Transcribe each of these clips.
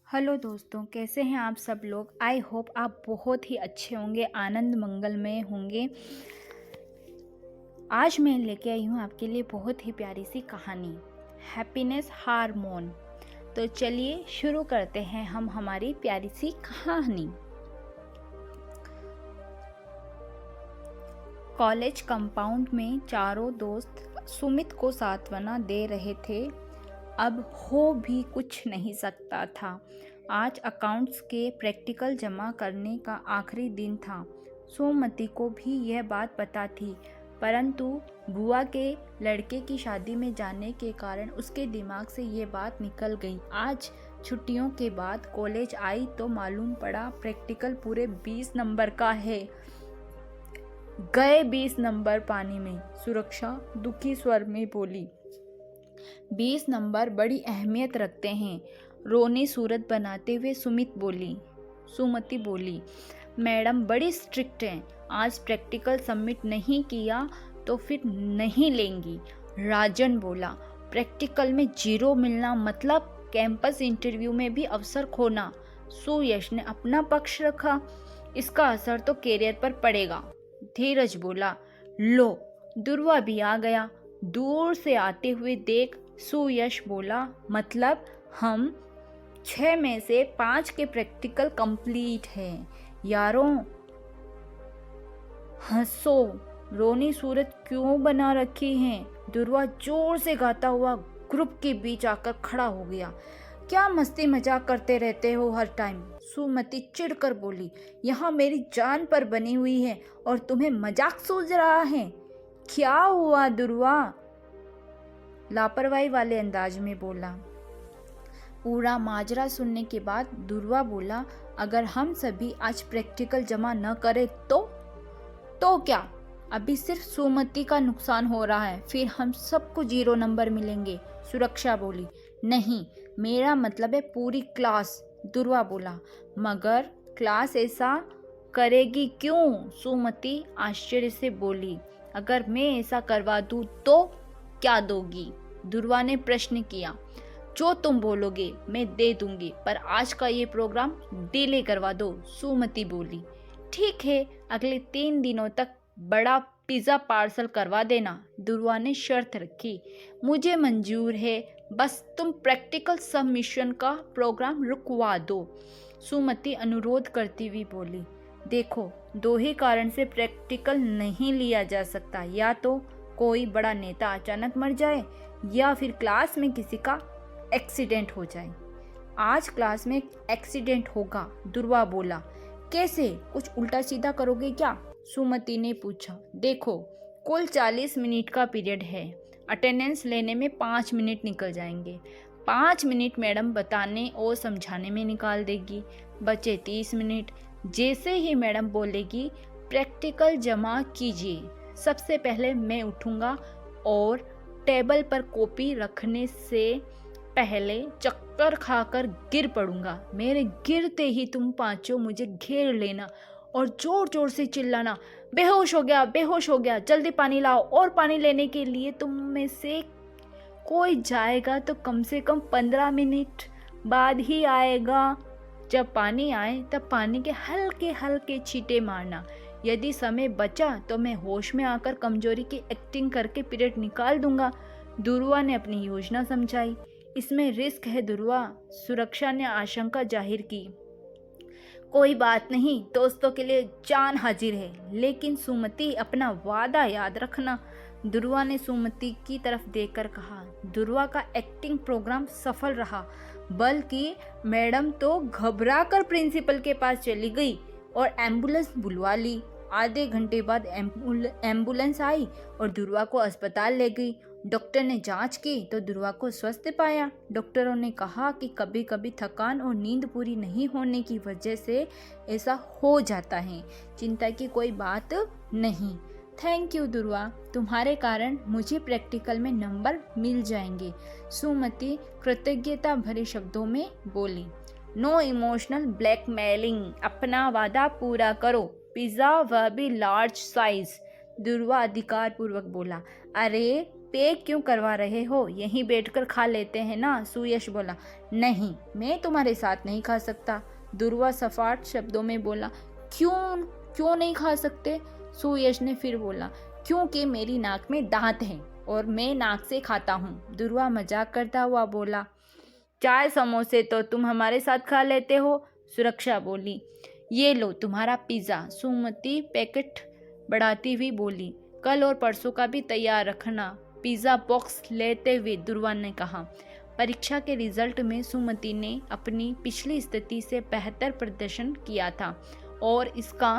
Hello दोस्तों, कैसे हैं आप सब लोग। आई होप आप बहुत ही अच्छे होंगे, आनंद मंगल में होंगे। आज मैं लेके आई हूँ आपके लिए बहुत ही प्यारी सी कहानी, हैप्पीनेस हार्मोन। तो चलिए शुरू करते हैं हम हमारी प्यारी सी कहानी। कॉलेज कंपाउंड में चारों दोस्त सुमित को सांत्वना दे रहे थे। अब हो भी कुछ नहीं सकता था। आज अकाउंट्स के प्रैक्टिकल जमा करने का आखिरी दिन था। सुमति को भी यह बात पता थी, परंतु बुआ के लड़के की शादी में जाने के कारण उसके दिमाग से ये बात निकल गई। आज छुट्टियों के बाद कॉलेज आई तो मालूम पड़ा प्रैक्टिकल पूरे 20 नंबर का है। गए 20 नंबर पानी में, सुरक्षा दुखी स्वर में बोली। 20 नंबर बड़ी अहमियत रखते हैं, रोनी सूरत बनाते हुए सुमति बोली। मैडम बड़ी स्ट्रिक्ट हैं, आज प्रैक्टिकल सबमिट नहीं किया तो फिर नहीं लेंगी। राजन बोला। प्रैक्टिकल में 0 मिलना मतलब कैंपस इंटरव्यू में भी अवसर खोना। सुयश ने अपना पक्ष रखा। इसका असर तो कैरियर पर पड़ेगा। धीरज बोला। लो, दुर्वा भी आ गया। दूर से आते हुए देख सुयश बोला, मतलब हम 6 में से 5 के प्रैक्टिकल कंप्लीट हैं। यारों हंसो, रोनी सूरत क्यों बना रखी है। दुर्वा जोर से गाता हुआ ग्रुप के बीच आकर खड़ा हो गया। क्या मस्ती मजाक करते रहते हो हर टाइम। सुमति चिढ़कर बोली। यहाँ मेरी जान पर बनी हुई है और तुम्हें मजाक सूझ रहा है। क्या हुआ दुर्वा, लापरवाही वाले अंदाज में बोला। पूरा माजरा सुनने के बाद दुर्वा बोला, अगर हम सभी आज प्रैक्टिकल जमा न करें तो क्या। अभी सिर्फ सुमति का नुकसान हो रहा है, फिर हम सबको 0 नंबर मिलेंगे। सुरक्षा बोली। नहीं, मेरा मतलब है पूरी क्लास। दुर्वा बोला। मगर क्लास ऐसा करेगी क्यों। सुमति आश्चर्य से बोली। अगर मैं ऐसा करवा दूं तो क्या दोगी। दुर्वा ने प्रश्न किया। जो तुम बोलोगे मैं दे दूंगी, पर आज का ये प्रोग्राम डिले करवा दो। सुमति बोली। ठीक है, अगले 3 दिनों तक बड़ा पिज्जा पार्सल करवा देना। दुर्वा ने शर्त रखी। मुझे मंजूर है, बस तुम प्रैक्टिकल सबमिशन का प्रोग्राम रुकवा दो। सुमति अनुरोध करती हुई बोली। देखो, 2 ही कारण से प्रैक्टिकल नहीं लिया जा सकता, या तो कोई बड़ा नेता अचानक मर जाए या फिर क्लास में किसी का एक्सीडेंट हो जाए। आज क्लास में एक्सीडेंट होगा। दुर्वा बोला। कैसे, कुछ उल्टा सीधा करोगे क्या। सुमति ने पूछा। देखो, कुल 40 मिनट का पीरियड है, अटेंडेंस लेने में 5 मिनट निकल जाएंगे। 5 मिनट मैडम बताने और समझाने में निकाल देगी, बचे 30 मिनट। जैसे ही मैडम बोलेगी प्रैक्टिकल जमा कीजिए, सबसे पहले मैं उठूंगा और टेबल पर कॉपी रखने से पहले चक्कर खाकर गिर पड़ूंगा। मेरे गिरते ही तुम पांचों मुझे घेर लेना और जोर जोर से चिल्लाना, बेहोश हो गया, बेहोश हो गया, जल्दी पानी लाओ। और पानी लेने के लिए तुम में से कोई जाएगा तो कम से कम 15 मिनट बाद ही आएगा। जब पानी आए तब पानी के हल्के हल्के छींटे मारना। यदि समय बचा तो मैं होश में आकर कमजोरी की एक्टिंग करके पीरियड निकाल दूंगा। दुर्वा ने अपनी योजना समझाई। इसमें रिस्क है दुर्वा, सुरक्षा ने आशंका जाहिर की। कोई बात नहीं, दोस्तों के लिए जान हाजिर है, लेकिन सुमति अपना वादा याद रखना। दुर्वा ने सुमति की तरफ देखकर कहा। दुर्वा का एक्टिंग प्रोग्राम सफल रहा, बल्कि मैडम तो घबराकर प्रिंसिपल के पास चली गई और एम्बुलेंस बुलवा ली। आधे घंटे बाद एम्बुलेंस आई और दुर्वा को अस्पताल ले गई। डॉक्टर ने जांच की तो दुर्वा को स्वस्थ पाया। डॉक्टरों ने कहा कि कभी कभी थकान और नींद पूरी नहीं होने की वजह से ऐसा हो जाता है, चिंता की कोई बात नहीं। थैंक यू दुर्वा, तुम्हारे कारण मुझे प्रैक्टिकल में नंबर मिल जाएंगे। सुमति कृतज्ञता भरे शब्दों में बोली। नो इमोशनल ब्लैकमेलिंग, अपना वादा पूरा करो। पिज्जा वह भी लार्ज साइज। दुर्वा अधिकार पूर्वक बोला। अरे पैक क्यों करवा रहे हो? यहीं बैठकर खा लेते हैं ना। सुयश बोला। नहीं, मैं तुम्हारे साथ नहीं खा सकता, दुर्वा सफाट शब्दों में बोला। क्यों नहीं खा सकते? सुयश ने फिर बोला। क्योंकि मेरी नाक में दांत हैं और मैं नाक से खाता हूँ, दुर्वा मजाक करता हुआ बोला। चाय समोसे तो तुम हमारे साथ खा लेते हो, सुरक्षा बोली। ये लो तुम्हारा पिज़्ज़ा, सुमति पैकेट बढ़ाती हुई बोली। कल और परसों का भी तैयार रखना, पिज़्ज़ा बॉक्स लेते हुए दुर्वा ने कहा। परीक्षा के रिजल्ट में सुमति ने अपनी पिछली स्थिति से बेहतर प्रदर्शन किया था और इसका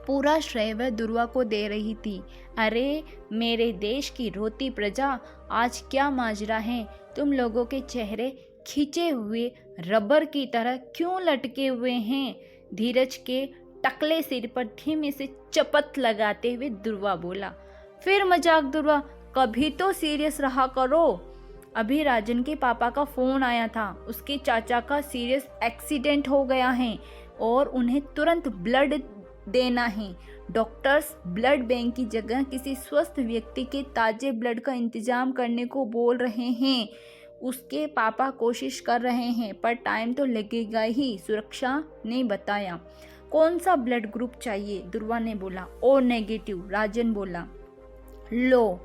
पूरा श्रेय वह दुर्वा को दे रही थी। अरे मेरे देश की रोती प्रजा, आज क्या माजरा है? तुम लोगों के चेहरे खींचे हुए रबर की तरह क्यों लटके हुए हैं? धीरज के टकले सिर पर धीमे से चपत लगाते हुए दुर्वा बोला। फिर मजाक दुर्वा, कभी तो सीरियस रहा करो। अभी राजन के पापा का फोन आया था, उसके चाचा का सीरियस एक्सीडेंट हो गया है और उन्हें तुरंत ब्लड देना है। डॉक्टर्स ब्लड बैंक की जगह किसी स्वस्थ व्यक्ति के ताजे ब्लड का इंतजाम करने को बोल रहे हैं। उसके पापा कोशिश कर रहे हैं पर टाइम तो लगेगा ही, सुरक्षा ने बताया। कौन सा ब्लड ग्रुप चाहिए? दुर्वा ने बोला। ओ नेगेटिव, राजन बोला। लो,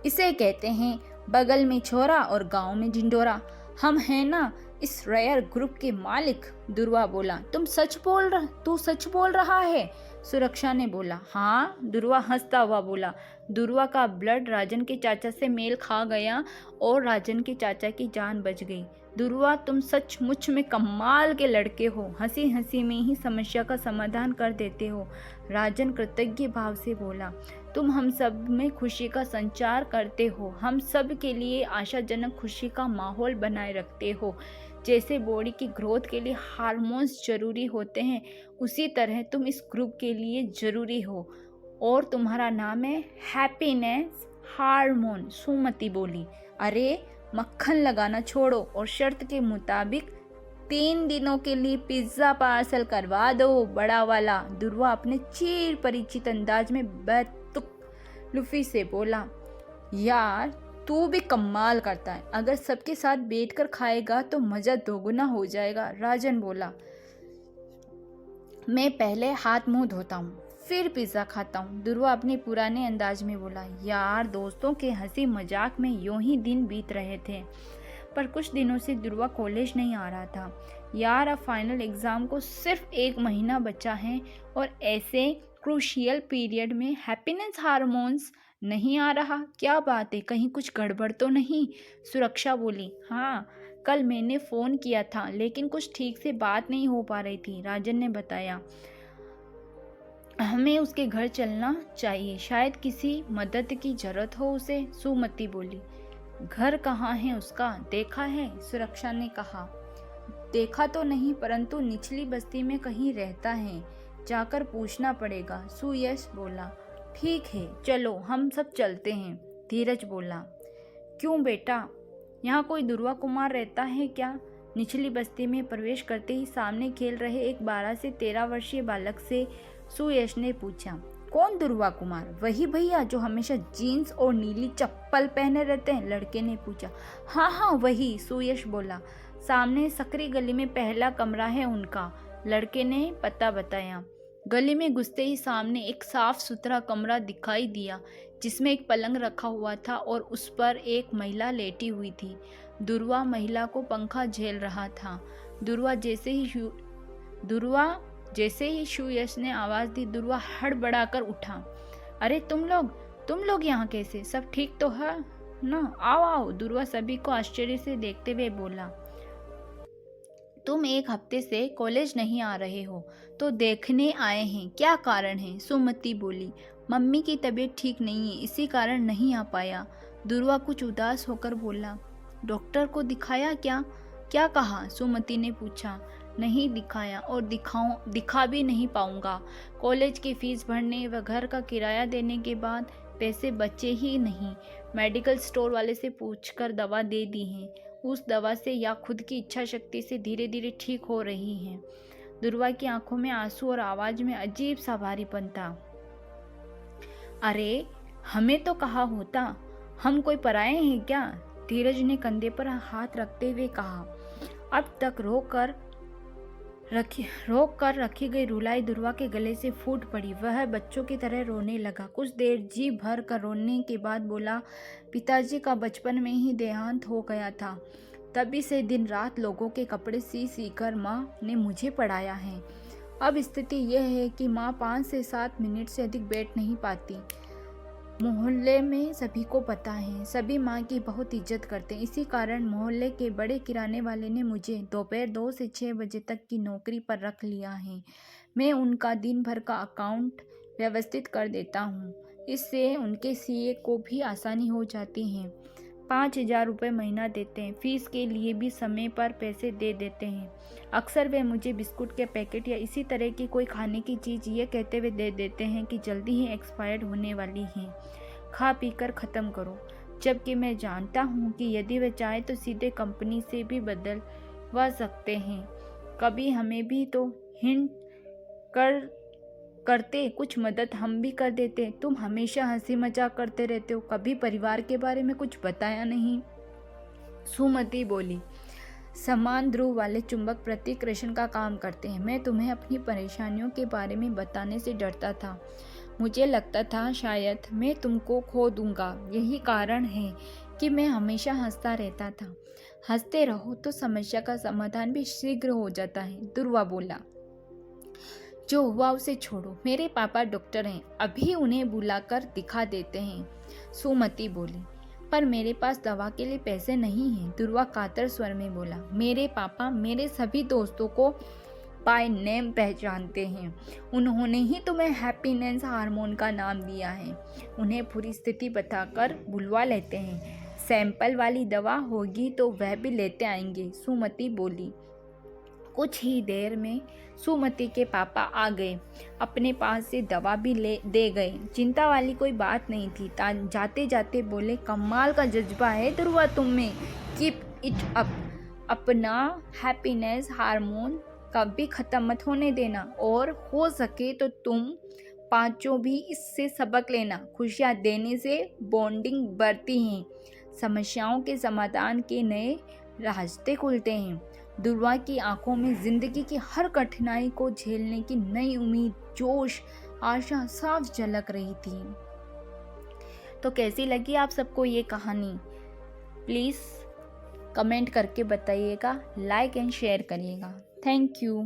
इसे कहते हैं बगल में छोरा और गांव में ढिंडोरा। हम हैं ना इस रेयर ग्रुप के मालिक, दुर्वा बोला। तू सच बोल रहा है? सुरक्षा ने बोला। हाँ, दुर्वा हंसता हुआ बोला। दुर्वा का ब्लड राजन के चाचा से मेल खा गया और राजन के चाचा की जान बच गई। दुर्वा, तुम सचमुच में कमाल के लड़के हो, हंसी हंसी में ही समस्या का समाधान कर देते हो, राजन कृतज्ञ भाव से बोला। तुम हम सब में खुशी का संचार करते हो, हम सब के लिए आशाजनक खुशी का माहौल बनाए रखते हो। जैसे बॉडी की ग्रोथ के लिए हार्मोन्स जरूरी होते हैं, उसी तरह तुम इस ग्रुप के लिए जरूरी हो और तुम्हारा नाम है हैप्पीनेस हार्मोन, सुमति बोली। अरे मक्खन लगाना छोड़ो और शर्त के मुताबिक 3 दिनों के लिए पिज्ज़ा पार्सल करवा दो, बड़ा वाला, दुर्वा अपने चिर परिचित अंदाज में बेतुकल्लुफ़ी से बोला। यार तू भी कमाल करता है, अगर सबके साथ बैठकर खाएगा तो मज़ा दोगुना हो जाएगा, राजन बोला। मैं पहले हाथ मुंह धोता हूँ फिर पिज़्ज़ा खाता हूँ, दुर्वा अपने पुराने अंदाज में बोला। यार दोस्तों के हंसी मजाक में यूं ही दिन बीत रहे थे, पर कुछ दिनों से दुर्वा कॉलेज नहीं आ रहा था। यार अब फाइनल एग्ज़ाम को सिर्फ 1 महीना बचा है और ऐसे क्रूशियल पीरियड में हैप्पीनेस हार्मोन्स नहीं आ रहा, क्या बात है, कहीं कुछ गड़बड़ तो नहीं? सुरक्षा बोली। हाँ, कल मैंने फ़ोन किया था लेकिन कुछ ठीक से बात नहीं हो पा रही थी, राजन ने बताया। हमें उसके घर चलना चाहिए, शायद किसी मदद की ज़रूरत हो उसे, सुमति बोली। घर कहाँ है उसका, देखा है? सुरक्षा ने कहा। देखा तो नहीं, परंतु निचली बस्ती में कहीं रहता है, जाकर पूछना पड़ेगा, सुयश बोला। ठीक है, चलो हम सब चलते हैं, धीरज बोला। क्यों बेटा, यहाँ कोई दुर्वा कुमार रहता है क्या? निचली बस्ती में प्रवेश करते ही सामने खेल रहे एक 12 से 13 वर्षीय बालक से सुयश ने पूछा। कौन दुर्वा कुमार? वही भैया जो हमेशा जीन्स और नीली चप्पल पहने रहते हैं, लड़के ने पूछा। हाँ वही, सुयश बोला। सामने सकरी गली में पहला कमरा है उनका, लड़के ने पता बताया। गली में घुसते ही सामने एक साफ सुथरा कमरा दिखाई दिया जिसमें एक पलंग रखा हुआ था और उस पर एक महिला लेटी हुई थी। दुर्वा महिला को पंखा झेल रहा था। दुर्वा जैसे ही सुयश ने आवाज़ दी, दुर्वा हड़बड़ाकर उठा। अरे तुम लोग यहाँ कैसे? सब ठीक तो है ना? आओ, दुर्वा सभी को आश्चर्य से देखते हुए बोला। तुम 1 हफ्ते से कॉलेज नहीं आ रहे हो तो देखने आए हैं, क्या कारण है? सुमति बोली। मम्मी की तबीयत ठीक नहीं है, इसी कारण नहीं आ पाया, दुर्वा कुछ उदास होकर बोला। डॉक्टर को दिखाया क्या? क्या कहा? सुमति ने पूछा। नहीं दिखाया और दिखा भी नहीं पाऊंगा, कॉलेज की फीस भरने व घर का किराया देने के बाद पैसे बचे ही नहीं। मेडिकल स्टोर वाले से पूछकर दवा दे दी है, उस दवा से या खुद की इच्छा शक्ति से धीरे धीरे ठीक हो रही है। दुर्वा की आंखों में आंसू और आवाज में अजीब सा भारीपन था। अरे हमें तो कहा होता, हम कोई पराये हैं क्या? धीरज ने कंधे पर हाथ रखते हुए कहा। अब तक रोक कर रखी गई रुलाई दुर्वा के गले से फूट पड़ी। वह बच्चों की तरह रोने लगा। कुछ देर जी भर कर रोने के बाद बोला, पिताजी का बचपन में ही देहांत हो गया था। तभी से दिन रात लोगों के कपड़े सी कर माँ ने मुझे पढ़ाया है। अब स्थिति यह है कि माँ 5 से 7 मिनट से अधिक बैठ नहीं पाती। मोहल्ले में सभी को पता है, सभी माँ की बहुत इज्जत करते हैं। इसी कारण मोहल्ले के बड़े किराने वाले ने मुझे दोपहर 2 से 6 बजे तक की नौकरी पर रख लिया है। मैं उनका दिन भर का अकाउंट व्यवस्थित कर देता हूँ। इससे उनके सीए को भी आसानी हो जाती है। 5,000 रुपये महीना देते हैं। फीस के लिए भी समय पर पैसे दे देते हैं। अक्सर वे मुझे बिस्कुट के पैकेट या इसी तरह की कोई खाने की चीज़ ये कहते हुए दे देते हैं कि जल्दी ही एक्सपायर्ड होने वाली है, खा पी कर ख़त्म करो। जबकि मैं जानता हूँ कि यदि वे चाहे तो सीधे कंपनी से भी बदलवा सकते हैं। कभी हमें भी तो हिंट करते, कुछ मदद हम भी कर देते। तुम हमेशा हंसी मजाक करते रहते हो, कभी परिवार के बारे में कुछ बताया नहीं। सुमति बोली, समान ध्रुव वाले चुंबक प्रतिकर्षण का काम करते हैं। मैं तुम्हें अपनी परेशानियों के बारे में बताने से डरता था। मुझे लगता था शायद मैं तुमको खो दूंगा। यही कारण है कि मैं हमेशा हंसता रहता था। हंसते रहो तो समस्या का समाधान भी शीघ्र हो जाता है। ध्रुवा बोला, जो हुआ उसे छोड़ो। मेरे पापा डॉक्टर हैं, अभी उन्हें बुलाकर दिखा देते हैं। सुमति बोली, पर मेरे पास दवा के लिए पैसे नहीं हैं। ध्रुवा कातर स्वर में बोला, मेरे पापा मेरे सभी दोस्तों को बाय नेम पहचानते हैं। उन्होंने ही तुम्हें हैप्पीनेस हार्मोन का नाम दिया है। उन्हें पूरी स्थिति बताकर बुलवा लेते हैं। सैंपल वाली दवा होगी तो वह भी लेते आएंगे। सुमति बोली। कुछ ही देर में सुमति के पापा आ गए। अपने पास से दवा भी दे गए। चिंता वाली कोई बात नहीं थी। जाते जाते बोले, कमाल का जज्बा है ध्रुवा तुम में, कीप इट अप। अपना हैप्पीनेस हार्मोन कभी ख़त्म मत होने देना, और हो सके तो तुम पांचों भी इससे सबक लेना। खुशियाँ देने से बॉन्डिंग बढ़ती हैं, समस्याओं के समाधान के नए रास्ते खुलते हैं। ध्रुवा की आंखों में जिंदगी की हर कठिनाई को झेलने की नई उम्मीद, जोश, आशा साफ झलक रही थी। तो कैसी लगी आप सबको ये कहानी? प्लीज़ कमेंट करके बताइएगा, लाइक एंड शेयर करिएगा। Thank you.